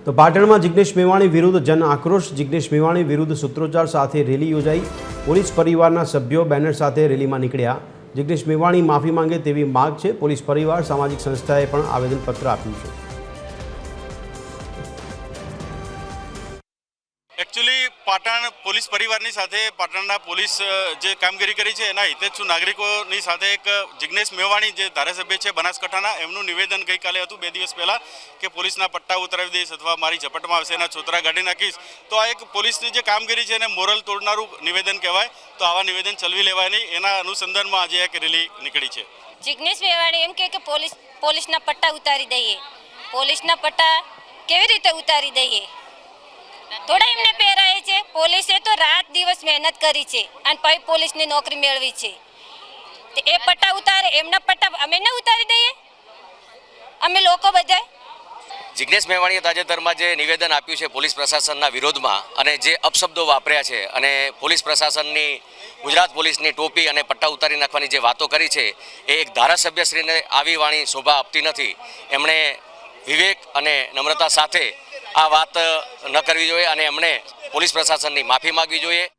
તો પાટણમાં જિગ્નેશ મેવાણી વિરુદ્ધ જન આક્રોશ। જિગ્નેશ મેવાણી વિરુદ્ધ સૂત્રોચ્ચાર સાથે રેલી યોજાઈ। પોલીસ પરિવારના સભ્યો બેનર સાથે રેલીમાં નીકળ્યા। જિગ્નેશ મેવાણી માફી માંગે તેવી માંગ છે। પોલીસ પરિવાર સામાજિક સંસ્થાએ પણ આવેદનપત્ર આપ્યું છે। एक्चुअली पाटण पोलीस परिवारनी साथे पाटणना पोलीस जे कामगीरी करी छे एना हितेच्छु नागरिकोनी साथे एक जिग्नेश मेवाणी जे धारासभ्य छे बनासकांठाना एमनुं निवेदन गई काले हतुं 2 दिवस पहेला के पोलीसना पट्टा उतरावी दईश अथवा मारी झपटमां आवशे एना छोतरा काढी नाखीश। तो आ एक पोलीसनी जे कामगीरी छे एने मोरल तोड़नारुं निवेदन कहेवाय। तो आवा निवेदन चलवी लेवाय नहीं, एना अनुसंधानमां आज एक रेली निकળી છે। जिग्नेश मेवाणी एम के पोलीसना पट्टा उतारी दईए। पोलीसना पट्टा केवी रीते उतारी दईए? थोड़ा एमने પહેરાય છે। પોલીસે તો રાત દિવસ મહેનત કરી છે અને પછી પોલીસની નોકરી મેળવી છે। તો એ પટ્ટા ઉતારે, એમના પટ્ટા અમે ન ઉતારી દઈએ? અમે લોકો બધા જિગ્નેશ મેવાણીએ તાજેતરમાં જે નિવેદન આપ્યું છે પોલીસ પ્રશાસનના વિરોધમાં અને જે અપશબ્દો વાપર્યા છે અને પોલીસ પ્રશાસનની ગુજરાત પોલીસની ટોપી અને પટ્ટા ઉતારી નાખવાની જે વાતો કરી છે એ એક ધારાસભ્યશ્રીને આવી વાણી શોભા આપતી નથી। એમણે વિવેક અને નમ્રતા સાથે આ વાત ન કરવી જોઈએ અને એમણે પોલીસ પ્રશાસનની માફી માંગવી જોઈએ।